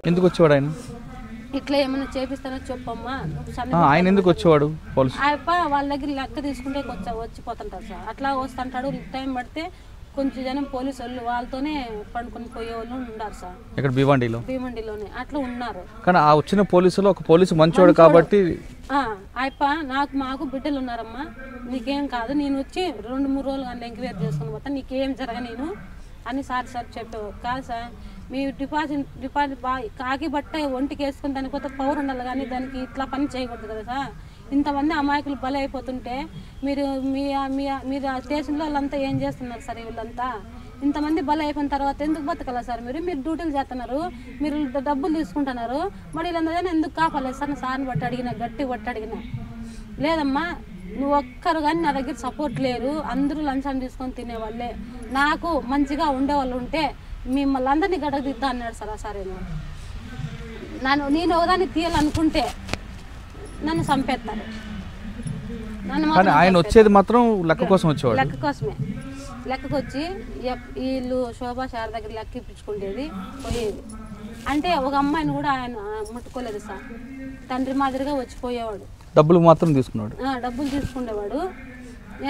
ఎందుకు వచ్చేవాడు ఆయన? ఇట్లా ఏమైనా చేపిస్తానో చెప్పమ్మా. ఆయన ఎందుకు వచ్చేవాడు? వాళ్ళ దగ్గర లెక్క తీసుకుంటే వచ్చిపోతుంటారు సార్. అట్లా వస్తుంటాడు. టైం పడితే కొంచెం జనం పోలీసు వాళ్ళు వాళ్ళతోనే పండుకొని పోయే వాళ్ళు ఉన్నారు సార్. ఇక్కడ భీమండిలోనే అట్లా ఉన్నారు. కానీ ఆ వచ్చిన పోలీసులు ఒక పోలీసు మంచోడు కాబట్టి మాకు బిడ్డలు ఉన్నారమ్మా, నీకేం కాదు, నేను వచ్చి 2-3 రోజులు కానీ ఎంక్వైరీ చేసుకుని పోతా, నీకేం జరగ నేను అని సార్ చెప్పేవారు. కాదు సార్, మీ డిపాజిట్ కాకి బట్ట ఒంటికి వేసుకుని దానికి కొత్త పవర్ ఉండాలి, కానీ దానికి ఇట్లా పని చేయకూడదు కదా సార్. ఇంతమంది అమాయకులు బలి అయిపోతుంటే మీరు మీరు స్టేషన్లో వాళ్ళంతా ఏం చేస్తున్నారు సార్? వీళ్ళంతా ఇంతమంది బలి అయిపోయిన తర్వాత ఎందుకు బతకాల సార్? మీరు డ్యూటీలు చేస్తున్నారు, మీరు డబ్బులు తీసుకుంటున్నారు, మరి వీళ్ళందరూ ఎందుకు కాపాలేదు సార్? సార్ని బట్టి అడిగినా, గట్టి బట్టి అడిగినా, లేదమ్మా నువ్వు ఒక్కరు కానీ నా దగ్గర సపోర్ట్ లేరు, అందరూ లంచం తీసుకొని తినేవాళ్ళే, నాకు మంచిగా ఉండేవాళ్ళు ఉంటే మిమ్మల్ని అందరినీ గడగ దిద్దా అన్నాడు సార్. సరే నేను ఒకదాన్ని తీయాలనుకుంటే నన్ను చంపేస్తారు. ఆయన వచ్చేది మాత్రం లెక్క కోసం వచ్చేవాడు. లెక్క కోసమే, లెక్కకు వచ్చి వీళ్ళు శోభా శారద దగ్గర లెక్క ఇప్పించుకునేది పోయేది. అంటే ఒక అమ్మాయిని కూడా ఆయన ముట్టుకోలేదు సార్. తండ్రి మాదిరిగా వచ్చిపోయేవాడు. డబ్బులు మాత్రం తీసుకున్నాడు. డబ్బులు తీసుకునేవాడు.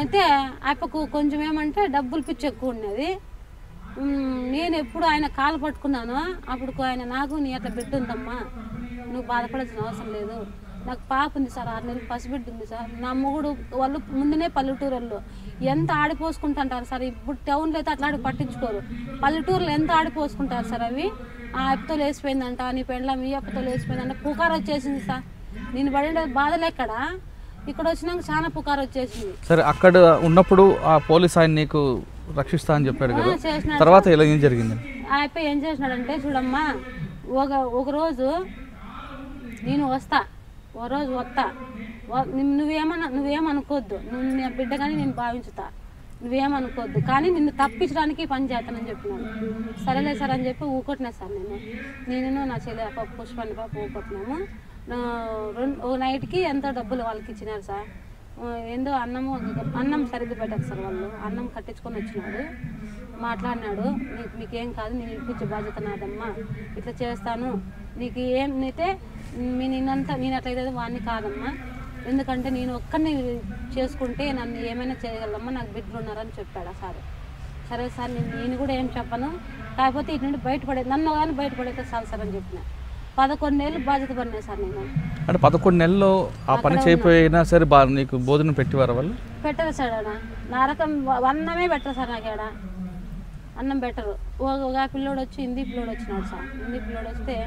అయితే ఆయనకు కొంచెం ఏమంటే డబ్బులు పిచ్చి ఎక్కువ ఉన్నది. నేను ఎప్పుడు ఆయన కాలు పట్టుకున్నాను అప్పుడు ఆయన నాకు, నీ అట్లా బిడ్డ ఉందమ్మా, నువ్వు బాధపడాల్సిన అవసరం లేదు, నాకు పాప ఉంది సార్, 6 నెలలు పసిబిడ్డ ఉంది సార్, నా మొగుడు వాళ్ళు ముందునే పల్లెటూరు వాళ్ళు ఎంత ఆడిపోసుకుంటుంటారు సార్. ఇప్పుడు టౌన్లో అయితే అట్లా పట్టించుకోరు, పల్లెటూరులో ఎంత ఆడిపోసుకుంటారు సార్. అవి ఆ అప్పతో లేచిపోయిందంట, నీ పెండ్ల మీ అప్పతో లేచిపోయిందంట, పుకారు వచ్చేసింది సార్. నేను పడిన బాధలు ఇక్కడ వచ్చినాక చాలా పుకారు వచ్చేసింది. సరే, అక్కడ ఉన్నప్పుడు ఆ పోలీస్ ఆయన నీకు రక్షిస్తా అని చెప్పాడు కదా, తర్వాత ఇలా ఏం జరిగింది? ఆ అప్ప ఏం చేసినాడంటే, చూడమ్మా, ఒక రోజు నేను వస్తా, ఓ రోజు వస్తా, నువ్వేమనుకోవద్దు, నువ్వు నీ బిడ్డ కానీ నేను భావించుతా, నువ్వేమనుకోవద్దు, కానీ నిన్ను తప్పించడానికి పని చేస్తానని చెప్పినాను. సరేలే సార్ అని చెప్పి ఊకొట్టినా సార్. నేను నా చెల్లి పుష్పాన్ని పాప ఊకొట్టినాము. ఓ నైట్కి ఎంతో డబ్బులు వాళ్ళకి ఇచ్చినారు సార్. ఏందో అన్నం సరిగ్గా పెట్టారు సార్. వాళ్ళు అన్నం కట్టించుకొని వచ్చినాడు, మాట్లాడినాడు, మీకేం కాదు, నేను ఇప్పించే బాధ్యత నాదమ్మా, ఇట్లా చేస్తాను, నీకు ఏమైతే నేను అట్లయితే వాడిని కాదమ్మా, ఎందుకంటే నేను ఒక్కరిని చేసుకుంటే నన్ను ఏమైనా చేయగలమ్మా, నాకు బిడ్డలు ఉన్నారని చెప్పాడు సార్. సరే సార్, నేను కూడా ఏం చెప్పను, కాకపోతే ఇటు నుండి నన్ను కానీ బయటపడైతే చాలు సార్ అని చెప్పిన. 11 నెలలు బాధ్యత పడినా సార్ నేను. అంటే 11 నెలల్లో ఆ పని చేయకపోయినా సరే నీకు భోజనం పెట్టేవారు వాళ్ళు? పెట్టరు సార్. ఆడ నరకం, అన్నమే పెట్టరు సార్. నాకు ఆడ అన్నం పెట్టరు. ఒక పిల్లోడు వచ్చి హిందీ పిల్లోడు వచ్చినాడు సార్. హిందీ పిల్లోడు వస్తే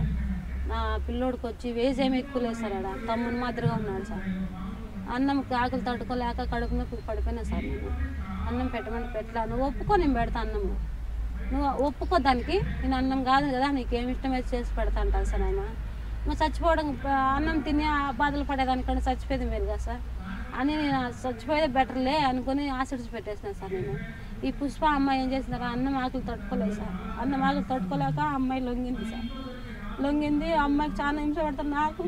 నా పిల్లోడికి వచ్చి వేజ్ ఏమి ఎక్కువ లేదు సార్. ఆడ తమ్ముని మాదిరిగా ఉన్నాడు సార్. అన్నం ఆకలి తట్టుకోలేక కడుపు నొప్పి పడిపోయినా సార్. నేను అన్నం పెట్టమని పెట్టలా. నువ్వు ఒప్పుకో, నేను పెడతా అన్నము, నువ్వు ఒప్పుకో దానికి, నేను అన్నం కాదు కదా, నీకేమి ఇష్టమైతే చేసి పెడతా అంటాను సార్. ఆయన నువ్వు చచ్చిపోవడం, అన్నం తిని ఆ బాధలు పడేదానికంటే చచ్చిపోయేది మీరు కదా సార్ అని నేను చచ్చిపోయేది బెటర్లే అనుకుని ఆశిడ్చి పెట్టేసినాను సార్. నేను ఈ పుష్ప అమ్మాయి ఏం చేసినారు, అన్నం ఆకులు తట్టుకోలేదు సార్. అన్నం ఆకులు తట్టుకోలేక అమ్మాయి లొంగింది సార్. లొంగింది, అమ్మాయికి చాలా హింస పడతాను. నాకు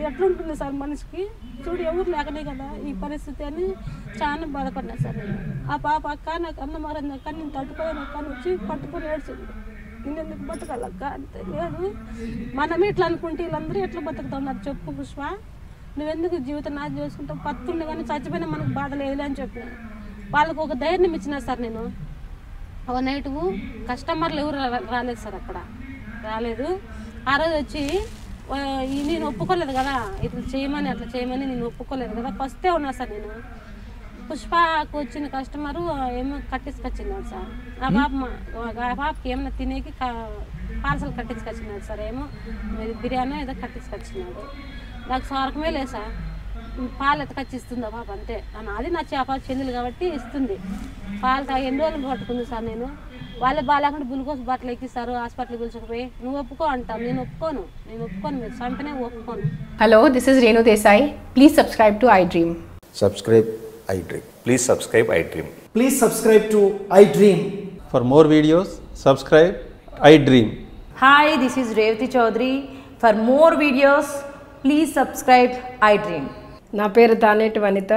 ఎట్లుంటుంది సార్ మనిషికి, చూడు ఎవరు లేకనే కదా ఈ పరిస్థితి అని చాలా బాధపడినా సార్. నేను ఆ పాప, అక్క నాకు అన్నం మారింది అక్క, నేను తట్టుకోలేను అక్క అని వచ్చి పట్టుకొని ఏడ్చింది. నేను ఎందుకు బతకాలక్క అంతే. లేదు, మనమే ఇట్లా అనుకుంటే వీళ్ళందరూ ఎట్లా బతుకుతున్నారు చెప్పు పుష్ప, నువ్వెందుకు జీవితం నాది చేసుకుంటావు, పత్తుండే కానీ చచ్చిపోయినా మనకు బాధ లేదులే అని చెప్పిన. వాళ్ళకు ఒక ధైర్యం ఇచ్చినా సార్. నేను ఒక నైట్ కస్టమర్లు ఎవరు రాలేదు సార్, అక్కడ రాలేదు. ఆ రోజు వచ్చి నేను ఒప్పుకోలేదు కదా, ఇట్లా చేయమని అట్లా చేయమని నేను ఒప్పుకోలేదు కదా, ఫస్టే ఉన్నా సార్. నేను పుష్పకు వచ్చిన కస్టమరు ఏమో కట్టించుకొచ్చినాడు సార్. ఆ పాపకి ఏమైనా తినేకి పార్సల్ కట్టించుకొచ్చినాడు సార్. ఏమో బిర్యానీ ఏదో కట్టించుకొచ్చినాడు. నాకు స్వారకమే లేదు సార్. పాలు ఎత్తకొచ్చిస్తుంది ఆ పాప అంతే. అది నా చేప చెందులు కాబట్టి ఇస్తుంది. పాలు తాగి ఎన్ని రోజులు పట్టుకుంది సార్. నేను వాళ్ళే బాగాలేకుండా గ్లూకోజ్ బాటిల్ ఎక్కిస్తారు, హాస్పిటల్కి పిలుచుకుపోయి నువ్వు ఒప్పుకో అంటావు. నేను ఒప్పుకోను, మీరు చంపినే ఒప్పుకోను. Hello, this is Renu Desai. Please subscribe to iDream. Subscribe iDream. Please subscribe iDream. Please subscribe to iDream. For more videos, subscribe iDream. Hi, this is Revati Chaudhary. For more videos, please subscribe iDream. నా పేరు Daneti Vanitha,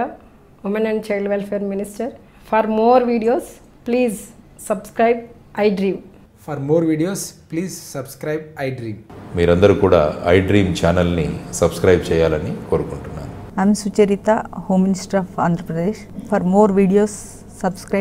women and child welfare minister. For more videos please subscribe iDream. For more videos, please subscribe iDream. మీరందరూ కూడా I dream ఛానల్ని subscribe చేయాలని కోరుకుంటున్నాను. I'm Sucharita, Home Minister of Andhra Pradesh. For more videos, subscribe